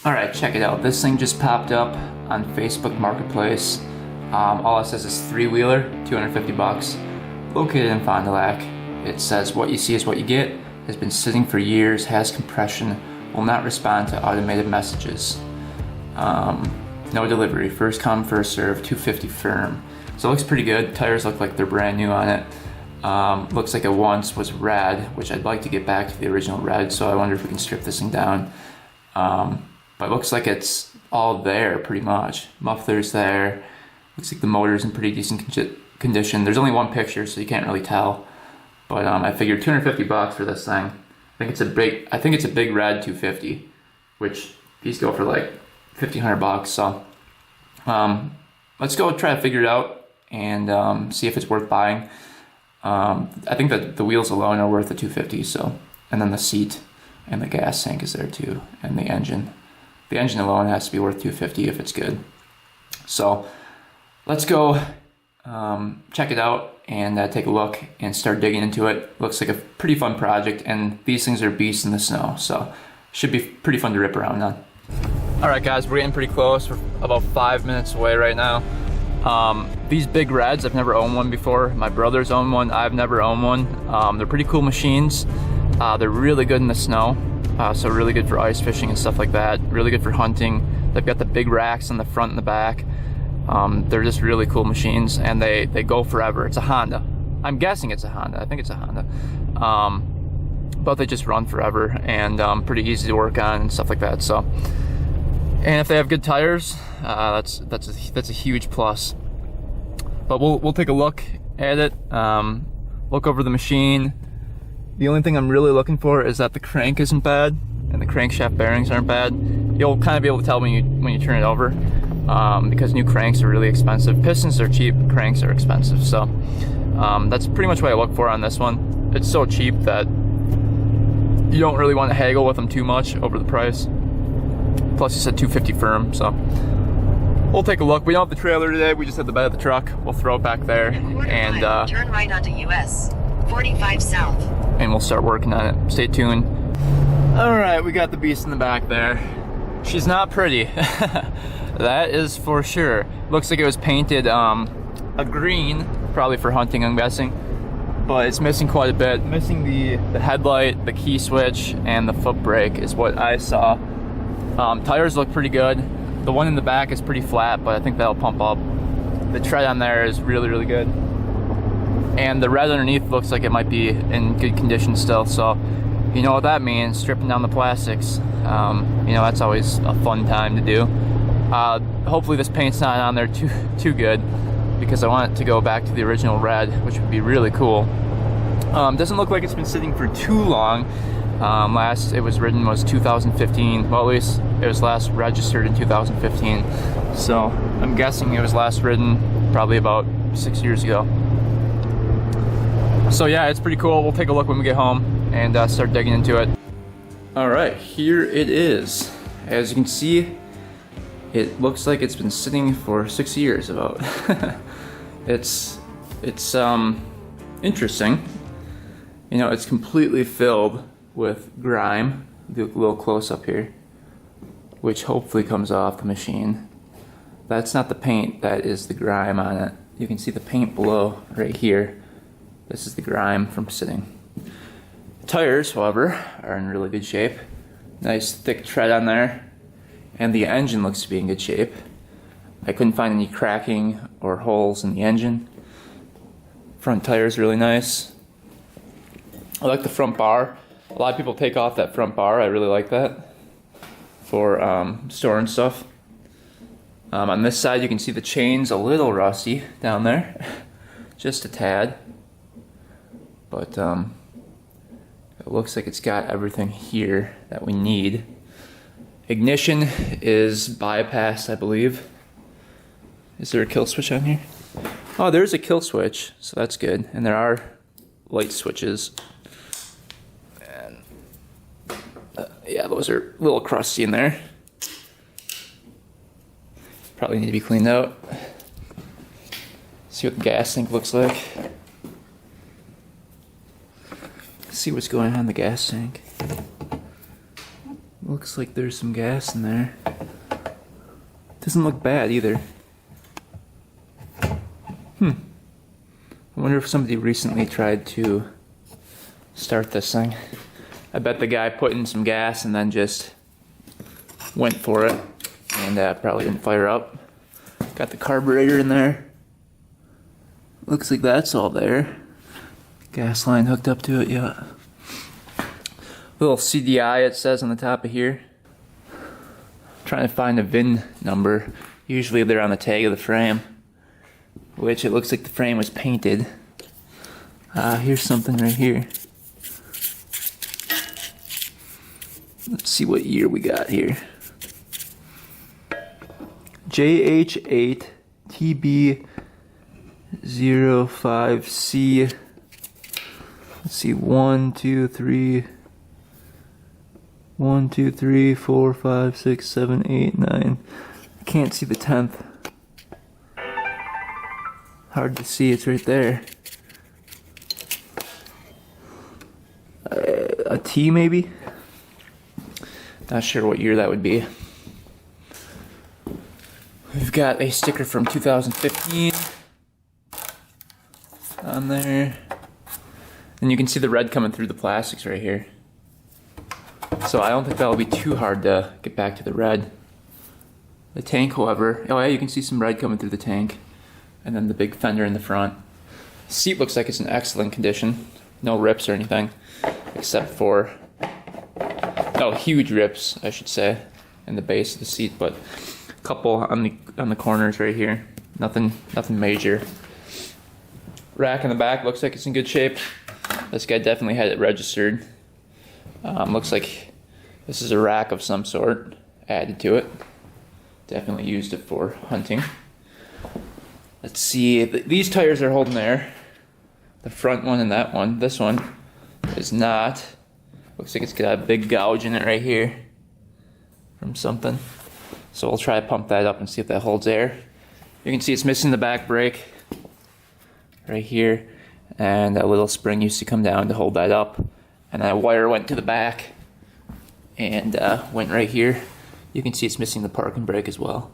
Alright, check it out. This thing just popped up on Facebook Marketplace. All it says is 3-wheeler, 250 bucks. Located in Fond du Lac. It says what you see is what you get. Has been sitting for years, has compression, will not respond to automated messages. No delivery, first come, first serve, 250 firm. So it looks pretty good. Tires look like they're brand new on it. Looks like it once was red, which I'd like to get back to the original red, so I wonder if we can strip this thing down. But it looks like it's all there pretty much. Muffler's there. Looks like the motor's in pretty decent condition. There's only one picture, so you can't really tell. But I figured 250 bucks for this thing. I think it's a big red 250, which these go for like 1,500 bucks. So let's go try to figure it out and see if it's worth buying. I think that the wheels alone are worth the 250. So, and then the seat and the gas tank is there too, and the engine. The engine alone has to be worth 250 if it's good. So let's go check it out and take a look and start digging into it. Looks like a pretty fun project, and these things are beasts in the snow, so should be pretty fun to rip around on. Alright guys, we're getting pretty close. We're about 5 minutes away right now. These Big Reds, I've never owned one before. My brother's owned one, I've never owned one. They're pretty cool machines. They're really good in the snow, so really good for ice fishing and stuff like that. Really good for hunting. They've got the big racks in the front and the back. They're just really cool machines, and they go forever. It's a Honda. I'm guessing it's a Honda. I think it's a Honda. But they just run forever, and pretty easy to work on and stuff like that. So, and if they have good tires, that's a huge plus. But we'll take a look at it, look over the machine. The only thing I'm really looking for is that the crank isn't bad and the crankshaft bearings aren't bad. You'll kind of be able to tell when you turn it over, because new cranks are really expensive. Pistons are cheap, cranks are expensive. So that's pretty much what I look for on this one. It's so cheap that you don't really want to haggle with them too much over the price. Plus you said 250 firm, so we'll take a look. We don't have the trailer today, we just have the bed of the truck. We'll throw it back there and turn right onto US 45 south. And we'll start working on it. Stay tuned. Alright, we got the beast in the back there. She's not pretty. That is for sure. Looks like it was painted a green, probably for hunting, I'm guessing. But it's missing quite a bit. Missing the headlight, the key switch, and the foot brake is what I saw. Tires look pretty good. The one in the back is pretty flat, but I think that'll pump up. The tread on there is really, really good. And the red underneath looks like it might be in good condition still, so you know what that means, stripping down the plastics. You know, that's always a fun time to do. Hopefully this paint's not on there too good, because I want it to go back to the original red, which would be really cool. Doesn't look like it's been sitting for too long. Last it was written was 2015. Well, at least it was last registered in 2015. So I'm guessing it was last ridden probably about 6 years ago. So yeah, it's pretty cool. We'll take a look when we get home and start digging into it. All right, here it is. As you can see, it looks like it's been sitting for 6 years about. It's interesting. You know, it's completely filled with grime. Do a little close up here, which hopefully comes off the machine. That's not the paint, that is the grime on it. You can see the paint below right here. This is the grime from sitting. The tires, however, are in really good shape. Nice thick tread on there. And the engine looks to be in good shape. I couldn't find any cracking or holes in the engine. Front tire's really nice. I like the front bar. A lot of people take off that front bar. I really like that for storing stuff. On this side you can see the chain's a little rusty down there. Just a tad. But it looks like it's got everything here that we need. Ignition is bypassed, I believe. Is there a kill switch on here? Oh, there's a kill switch, so that's good. And there are light switches. And yeah, those are a little crusty in there. Probably need to be cleaned out. See what the gas tank looks like. See what's going on in the gas tank. A Looks like there's some gas in there. Doesn't look bad either. I wonder if somebody recently tried to start this thing. I bet the guy put in some gas and then just went for it and probably didn't fire up. Got the carburetor in there. Looks like that's all there. Gas line hooked up to it, yeah. Little CDI it says on the top of here. Trying to find a VIN number. Usually they're on the tag of the frame, which it looks like the frame was painted. Here's something right here. Let's see what year we got here. JH8TB05C. Let's see, 1, 2, 3, 4, 5, 6, 7, 8, 9. I can't see the 10th. Hard to see, it's right there. A T maybe? Not sure what year that would be. We've got a sticker from 2015 on there. And you can see the red coming through the plastics right here. So I don't think that'll be too hard to get back to the red. The tank, however, oh yeah, you can see some red coming through the tank. And then the big fender in the front. Seat looks like it's in excellent condition. No rips or anything, except for, no, huge rips, I should say, in the base of the seat, but a couple on the corners right here. Nothing major. Rack in the back looks like it's in good shape. This guy definitely had it registered. Looks like this is a rack of some sort added to it. Definitely used it for hunting. Let's see, these tires are holding there. The front one and that one. This one is not. Looks like it's got a big gouge in it right here from something. So we'll try to pump that up and see if that holds air. You can see it's missing the back brake right here, and a little spring used to come down to hold that up, and that wire went to the back and went right here. You can see it's missing the parking brake as well.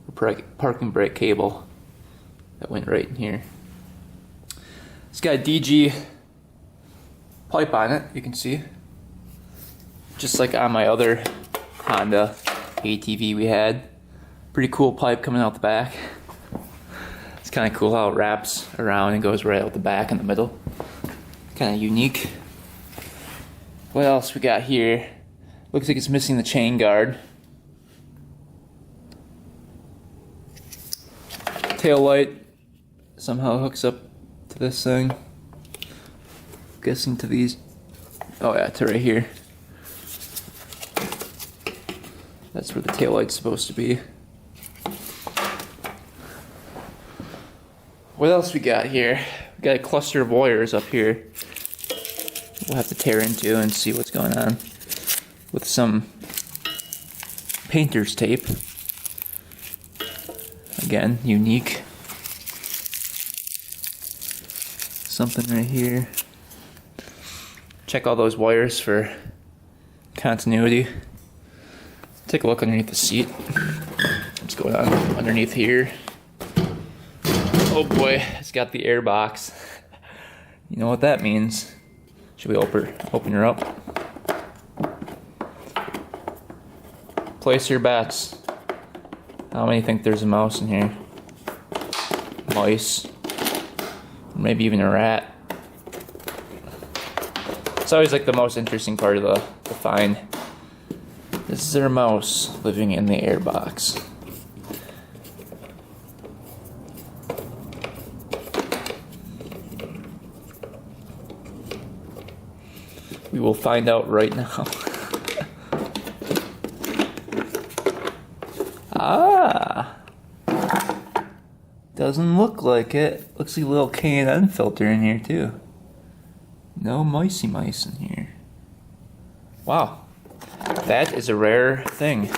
The parking brake cable that went right in here. It's got a DG pipe on it, you can see. Just like on my other Honda ATV we had. Pretty cool pipe coming out the back. It's kind of cool how it wraps around and goes right out the back in the middle. Kind of unique. What else we got here? Looks like it's missing the chain guard. Tail light somehow hooks up to this thing. I'm guessing to these. Oh yeah, to right here. That's where the tail light's supposed to be. What else we got here? We got a cluster of wires up here. We'll have to tear into and see what's going on with some painter's tape. Again, unique. Something right here. Check all those wires for continuity. Take a look underneath the seat. What's going on underneath here? Oh boy, it's got the air box. You know what that means. Should we open her up? Place your bets. How many think there's a mouse in here? Mice. Maybe even a rat. It's always like the most interesting part of the find. Is there a mouse living in the air box? We will find out right now. Ah! Doesn't look like it. Looks like a little K&N filter in here too. No micey mice in here. Wow. That is a rare thing.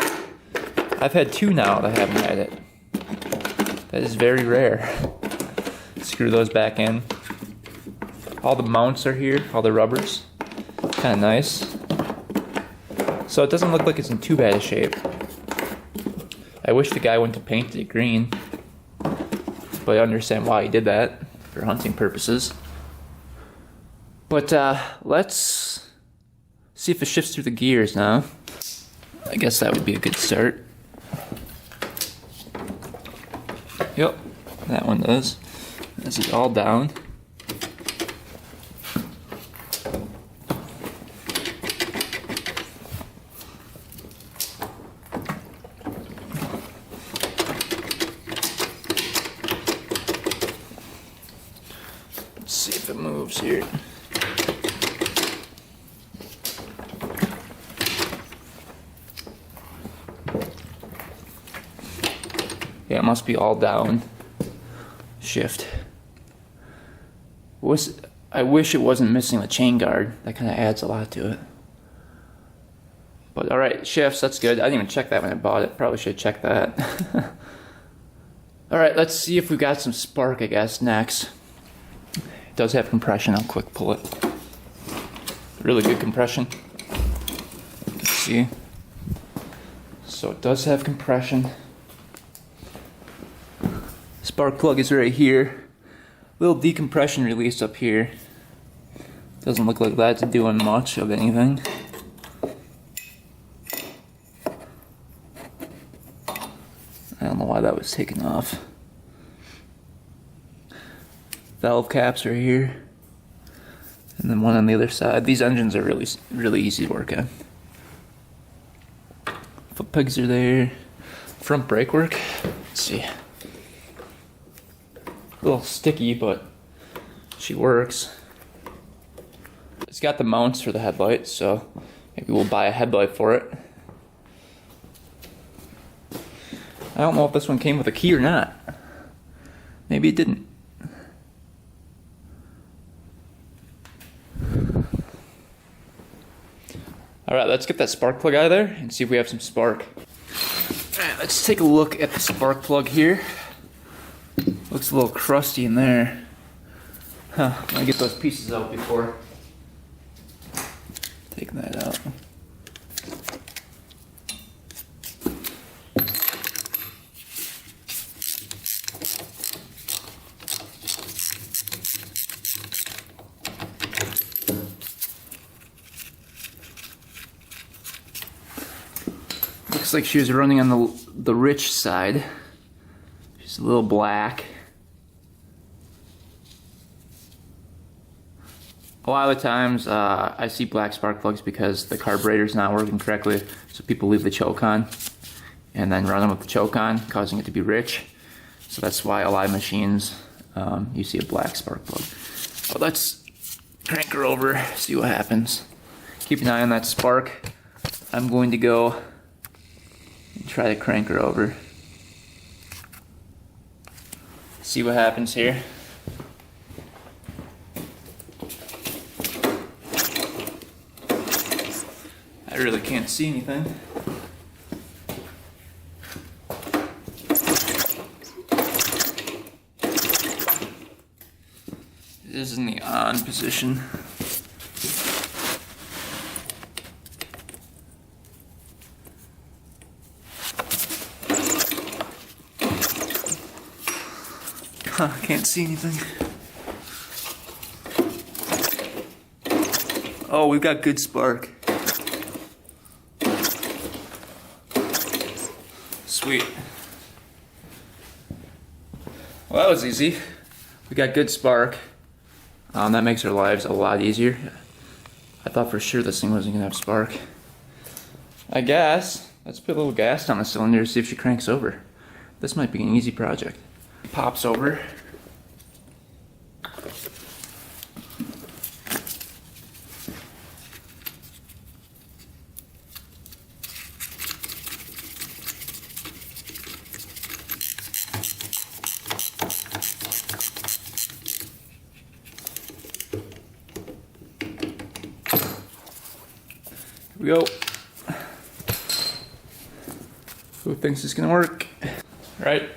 I've had two now that haven't had it. That is very rare. Screw those back in. All the mounts are here, all the rubbers. Kind of nice. So it doesn't look like it's in too bad a shape. I wish the guy went to paint it green, but I understand why he did that for hunting purposes. But let's see if it shifts through the gears now. I guess that would be a good start. Yep, that one does. This is all down. Let's see if it moves here. Yeah, it must be all down. Shift. I wish it wasn't missing the chain guard. That kind of adds a lot to it. But alright, shifts, that's good. I didn't even check that when I bought it. Probably should have checked that. Alright, let's see if we got some spark, I guess, next. It does have compression. I'll quick pull it. Really good compression. Let's see. So it does have compression. Spark plug is right here. Little decompression release up here. Doesn't look like that's doing much of anything. I don't know why that was taken off. Valve caps right here. And then one on the other side. These engines are really easy to work on. Foot pegs are there. Front brake work. Let's see. A little sticky, but she works. It's got the mounts for the headlight, so maybe we'll buy a headlight for it. I don't know if this one came with a key or not. Maybe it didn't. Alright, let's get that spark plug out of there and see if we have some spark. Alright, let's take a look at the spark plug here. Looks a little crusty in there. Huh, I'm gonna get those pieces out before taking that out. Looks like she was running on the rich side. She's a little black. A lot of the times I see black spark plugs because the carburetor's not working correctly, so people leave the choke on and then run them with the choke on, causing it to be rich. So that's why a lot of machines you see a black spark plug. Well, let's crank her over, see what happens. Keep an eye on that spark. I'm going to go and try to crank her over. See what happens here. I really can't see anything. It is in the on position. Can't see anything. Oh, we've got good spark. Sweet. Well, that was easy. We got good spark. That makes our lives a lot easier. I thought for sure this thing wasn't gonna have spark. I guess let's put a little gas down the cylinder to see if she cranks over. This might be an easy project. Pops over. Here we go. Who thinks it's gonna work? Right?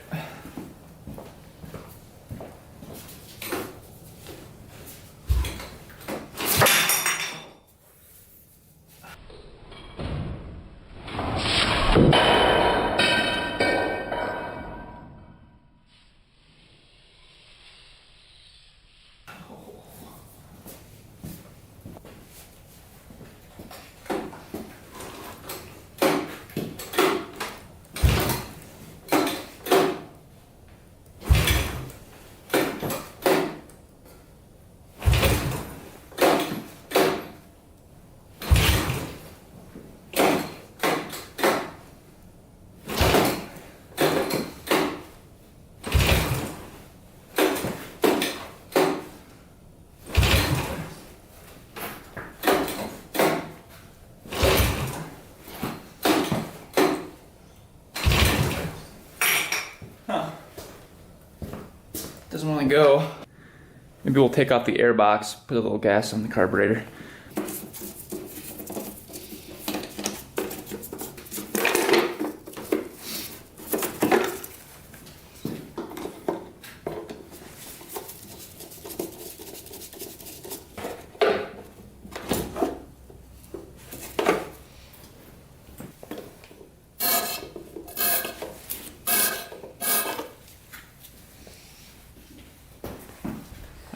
doesn't want to go. Maybe we'll take off the air box, put a little gas on the carburetor.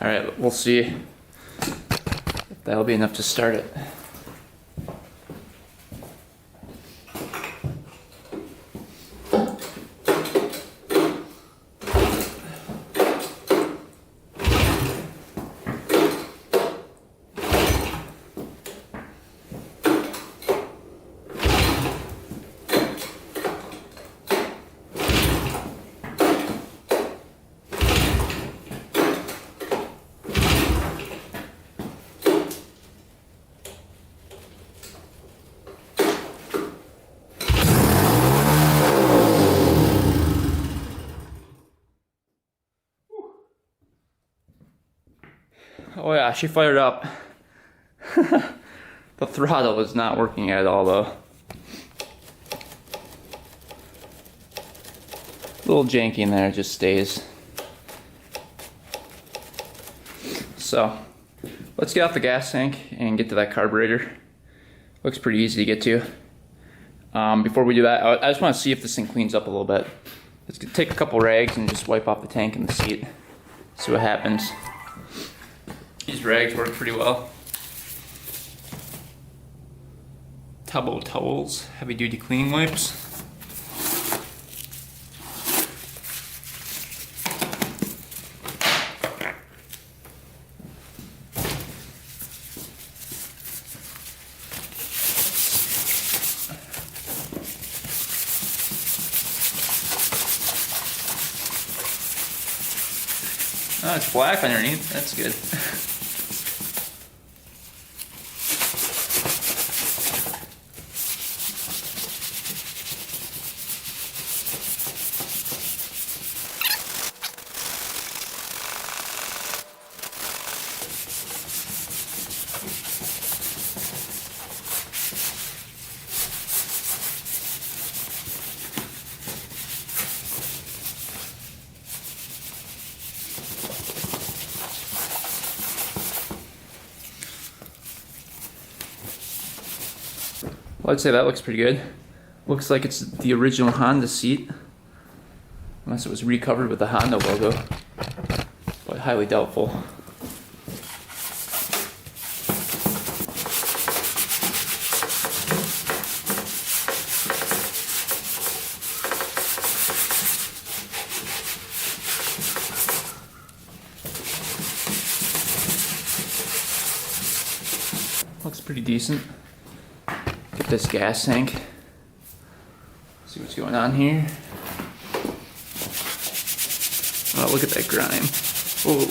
Alright, we'll see if that'll be enough to start it. Oh yeah, she fired up. The throttle is not working at all though. A little janky in there, it just stays. So, let's get off the gas tank and get to that carburetor. Looks pretty easy to get to. Before we do that, I just want to see if this thing cleans up a little bit. Let's take a couple rags and just wipe off the tank and the seat. See what happens. These rags work pretty well. Tubbo towels, heavy duty cleaning wipes. Oh, it's black underneath, that's good. Well, I'd say that looks pretty good. Looks like it's the original Honda seat. Unless it was recovered with the Honda logo. But highly doubtful. Looks pretty decent. Get this gas tank. See what's going on here. Oh, look at that grime. Oh,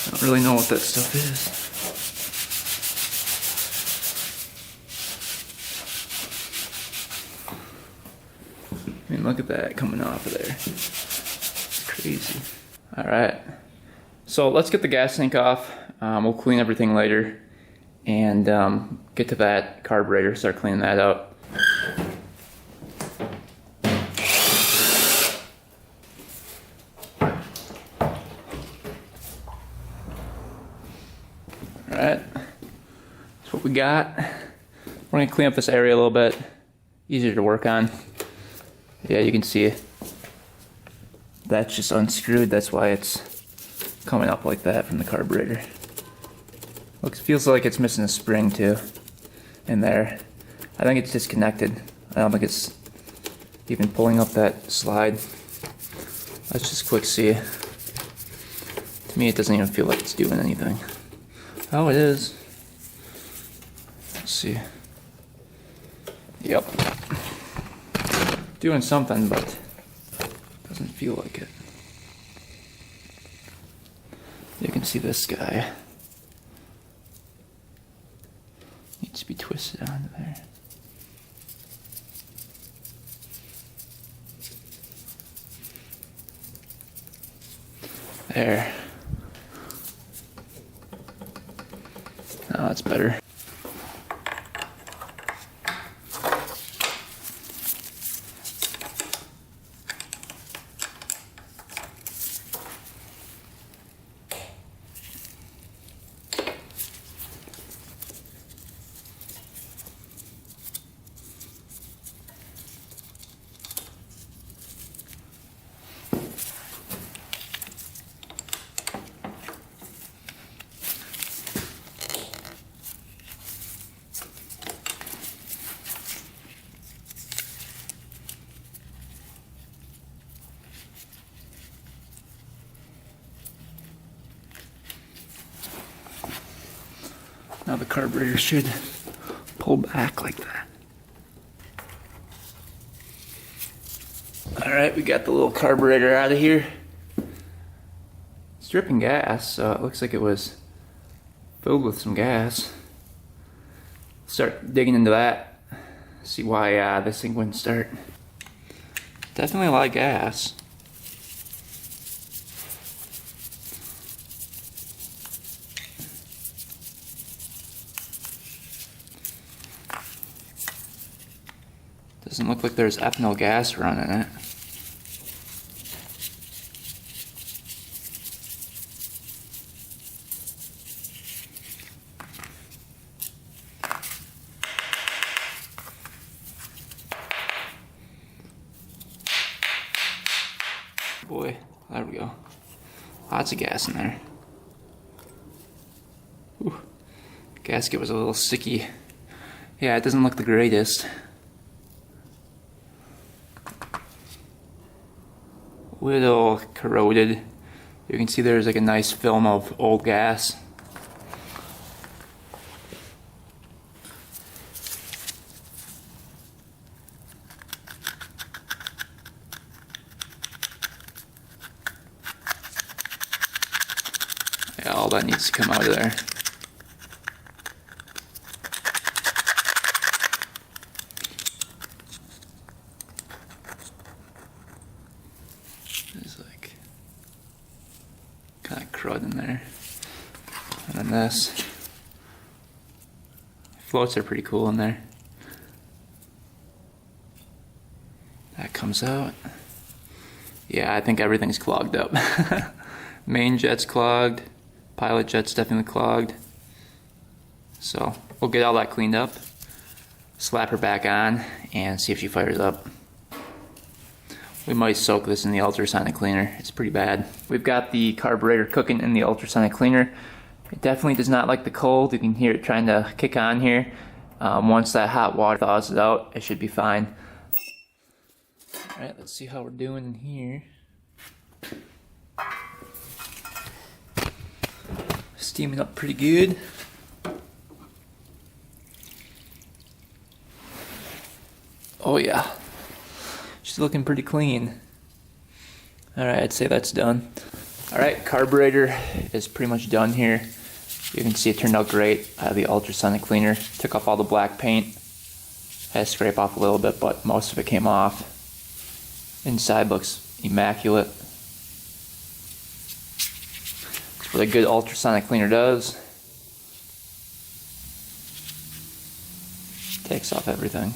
I don't really know what that stuff is. I mean, look at that coming off of there. It's crazy. Alright. So let's get the gas tank off. We'll clean everything later. And get to that carburetor, start cleaning that up. Alright, that's what we got. We're gonna clean up this area a little bit. Easier to work on. Yeah, you can see that's just unscrewed, that's why it's coming up like that from the carburetor. Feels like it's missing a spring too in there. I think it's disconnected. I don't think it's even pulling up that slide. Let's just quick see. To me it doesn't even feel like it's doing anything. Oh, it is. Let's see. Yep. Doing something, but doesn't feel like it. You can see this guy. Needs to be twisted onto there. There. Oh, that's better. Now the carburetor should pull back like that. Alright, we got the little carburetor out of here. It's dripping gas, so it looks like it was filled with some gas. Start digging into that, see why this thing wouldn't start. Definitely a lot of gas. Doesn't look like there's ethanol gas running it. Boy, there we go. Lots of gas in there. Whew. Gasket was a little sticky. Yeah, it doesn't look the greatest. Little corroded. You can see there's like a nice film of old gas. Yeah, all that needs to come out of there. There's like kind of crud in there. And then this. Floats are pretty cool in there. That comes out. Yeah, I think everything's clogged up. Main jet's clogged. Pilot jet's definitely clogged. So we'll get all that cleaned up, slap her back on, and see if she fires up. We might soak this in the ultrasonic cleaner. It's pretty bad. We've got the carburetor cooking in the ultrasonic cleaner. It definitely does not like the cold. You can hear it trying to kick on here. Once that hot water thaws it out, it should be fine. Alright, let's see how we're doing in here. Steaming up pretty good. Oh yeah. She's looking pretty clean. Alright, I'd say that's done. Alright, carburetor is pretty much done here. You can see it turned out great. The ultrasonic cleaner took off all the black paint. Had to scrape off a little bit, but most of it came off. Inside looks immaculate. That's what a good ultrasonic cleaner does. Takes off everything.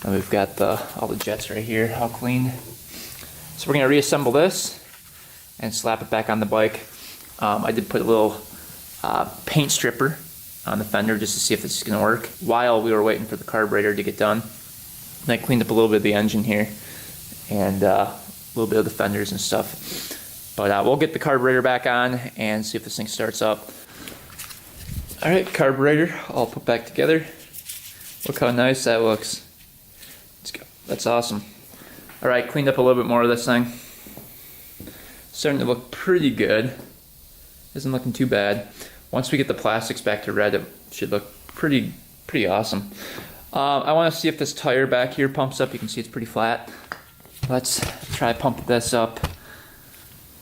And we've got all the jets right here, all cleaned. So we're gonna reassemble this and slap it back on the bike. I did put a little paint stripper on the fender just to see if this is gonna work while we were waiting for the carburetor to get done. And I cleaned up a little bit of the engine here and a little bit of the fenders and stuff. But we'll get the carburetor back on and see if this thing starts up. Alright, carburetor all put back together. Look how nice that looks. Let's go. That's awesome. Alright, cleaned up a little bit more of this thing. Starting to look pretty good. Isn't looking too bad. Once we get the plastics back to red, it should look pretty awesome. I want to see if this tire back here pumps up. You can see it's pretty flat. Let's try pump this up.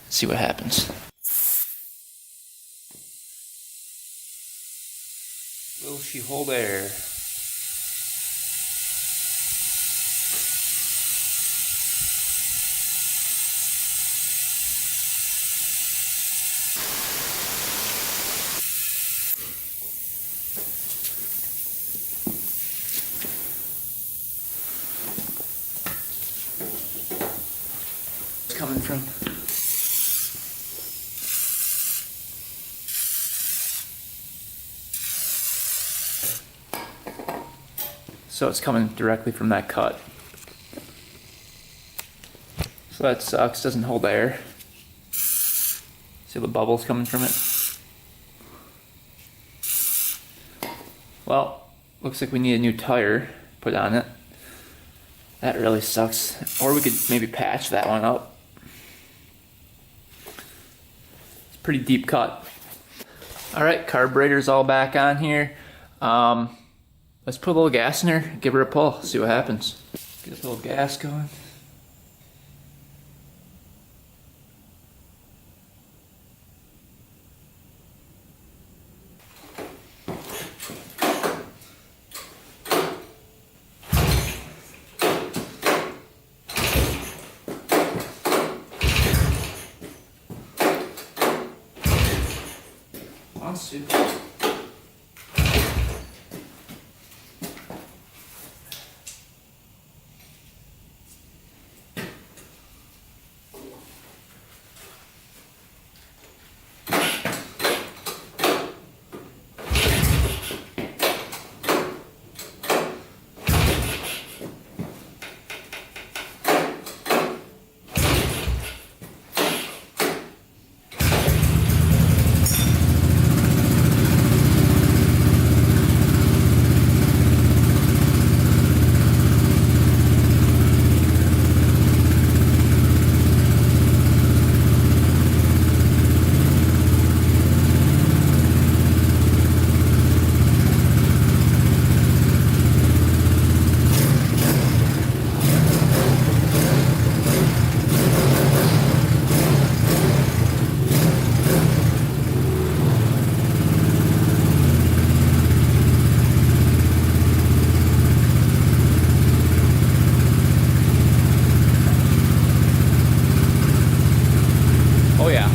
See what happens. Will she hold air? Coming from. So it's coming directly from that cut. So that sucks, doesn't hold air. See the bubbles coming from it? Well, looks like we need a new tire put on it. That really sucks. Or we could maybe patch that one up. It's a pretty deep cut. Alright, carburetor's all back on here. Let's put a little gas in her, give her a pull, see what happens. Get a little gas going. Wants to. Oh yeah,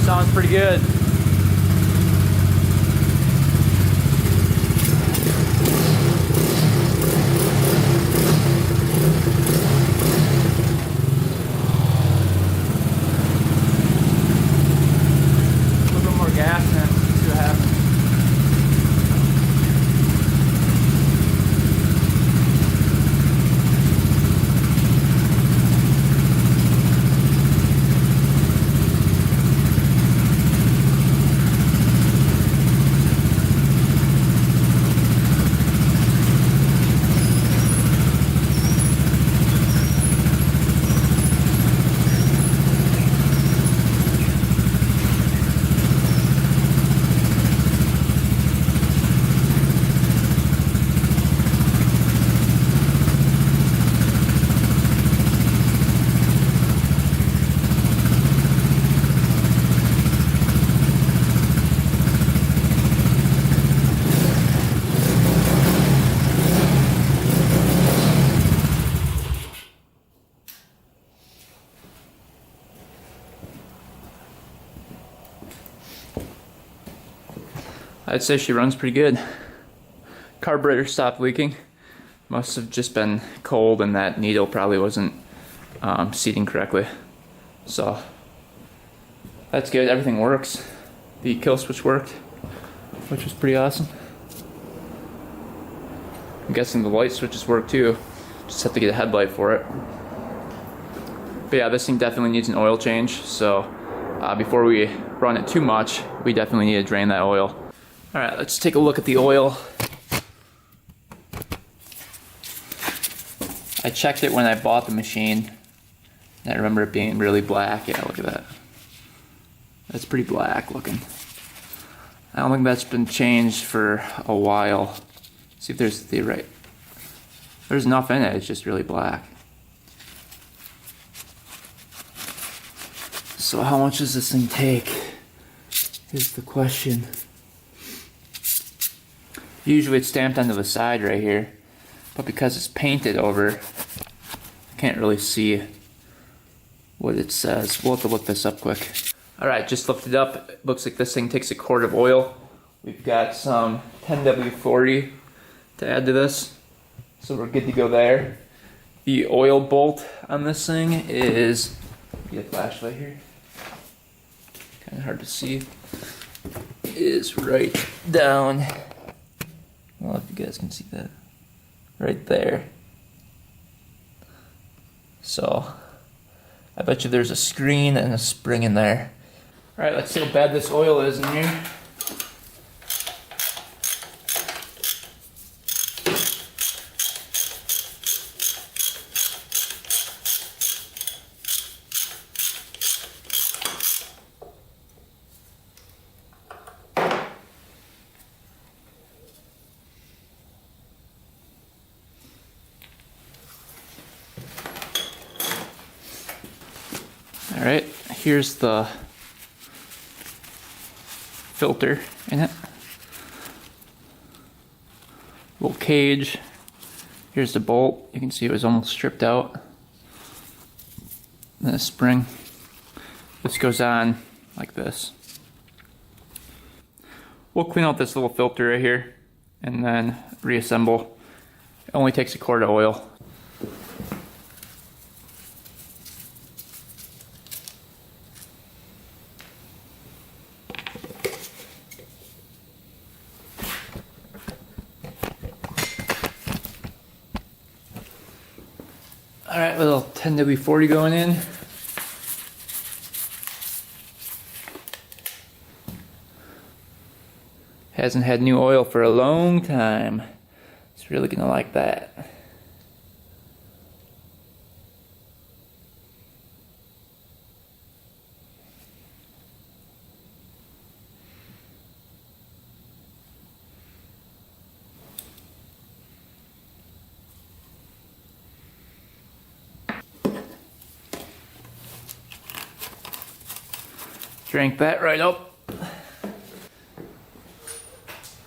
sounds pretty good. A little bit more gas in it, see what happens. I'd say she runs pretty good. Carburetor stopped leaking. Must have just been cold and that needle probably wasn't seating correctly. So that's good, everything works. The kill switch worked, which was pretty awesome. I'm guessing the light switches work too. Just have to get a headlight for it. But yeah, this thing definitely needs an oil change. So before we run it too much, we definitely need to drain that oil. All right, let's take a look at the oil. I checked it when I bought the machine. And I remember it being really black. Yeah, look at that. That's pretty black looking. I don't think that's been changed for a while. See if there's the right. There's enough in it, it's just really black. So how much does this thing take? Is the question. Usually it's stamped onto the side right here, but because it's painted over, I can't really see what it says. We'll have to look this up quick. Alright, just looked it up. It looks like this thing takes a quart of oil. We've got some 10W40 to add to this, so we're good to go there. The oil bolt on this thing is Get a flashlight here. Kind of hard to see. Is right down. I don't know if you guys can see that. Right there. So, I bet you there's a screen and a spring in there. Alright, let's see how bad this oil is in here. Alright, here's the filter in it. Little cage. Here's the bolt. You can see it was almost stripped out. And the spring. This goes on like this. We'll clean out this little filter right here and then reassemble. It only takes a quart of oil. Alright, little 10W40 going in. Hasn't had new oil for a long time. It's really gonna like that. Drank that right up.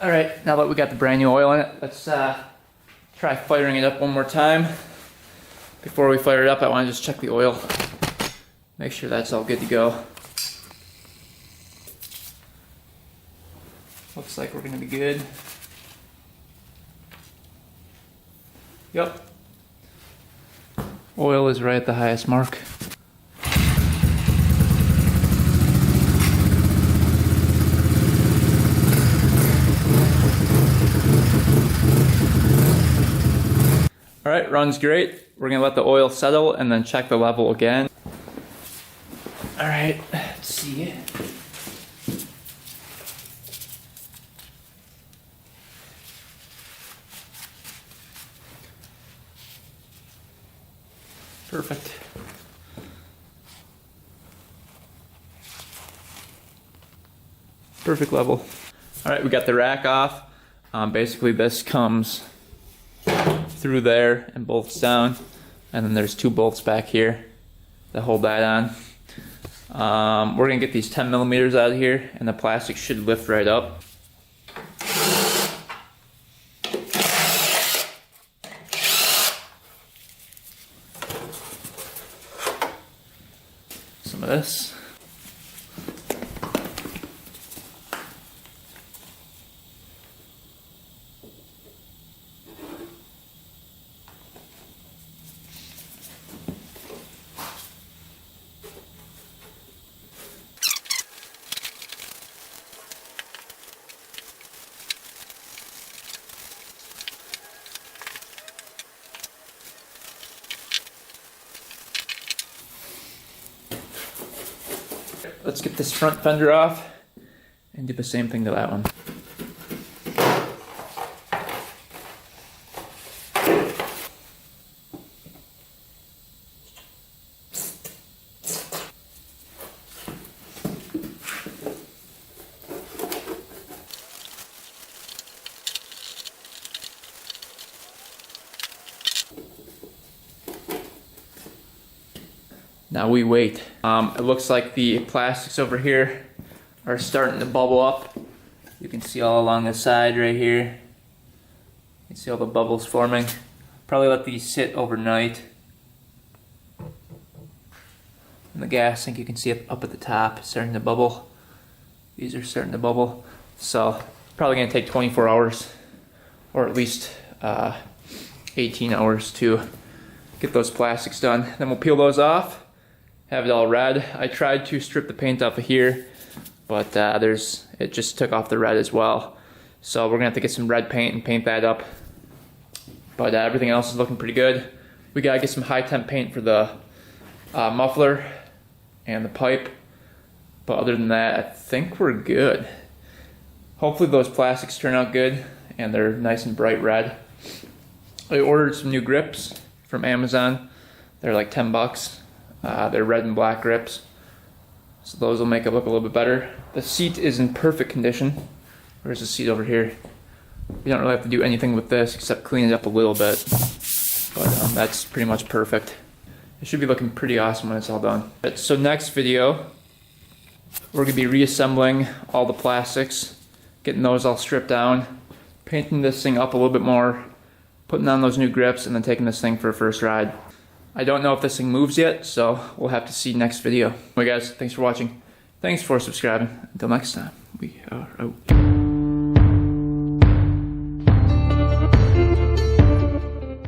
Alright, now that we got the brand new oil in it, let's try firing it up one more time. Before we fire it up, I want to just check the oil. Make sure that's all good to go. Looks like we're going to be good. Yep. Oil is right at the highest mark. Alright, runs great. We're going to let the oil settle and then check the level again. Alright, let's see. Perfect. Perfect level. Alright, we got the rack off. Basically this comes through there and bolts down, and then there's two bolts back here that hold that on. We're gonna get these 10 millimeters out of here, and the plastic should lift right up. Some of this. Let's get this front fender off and do the same thing to that one. Now we wait. It looks like the plastics over here are starting to bubble up. You can see all along the side right here. You can see all the bubbles forming. Probably let these sit overnight. And the gas tank, you can see it up at the top, starting to bubble. These are starting to bubble. So probably gonna take 24 hours, or at least 18 hours to get those plastics done. Then we'll peel those off, have it all red. I tried to strip the paint off of here, but it just took off the red as well. So we're gonna have to get some red paint and paint that up. But everything else is looking pretty good. We gotta get some high temp paint for the muffler and the pipe. But other than that, I think we're good. Hopefully those plastics turn out good and they're nice and bright red. I ordered some new grips from Amazon. They're like 10 bucks. They're red and black grips. So those will make it look a little bit better. The seat is in perfect condition. Where's the seat over here? We don't really have to do anything with this except clean it up a little bit. But that's pretty much perfect. It should be looking pretty awesome when it's all done. So next video, we're gonna be reassembling all the plastics, getting those all stripped down, painting this thing up a little bit more, putting on those new grips, and then taking this thing for a first ride. I don't know if this thing moves yet, so we'll have to see next video. Anyway guys, thanks for watching. Thanks for subscribing. Until next time, we are out.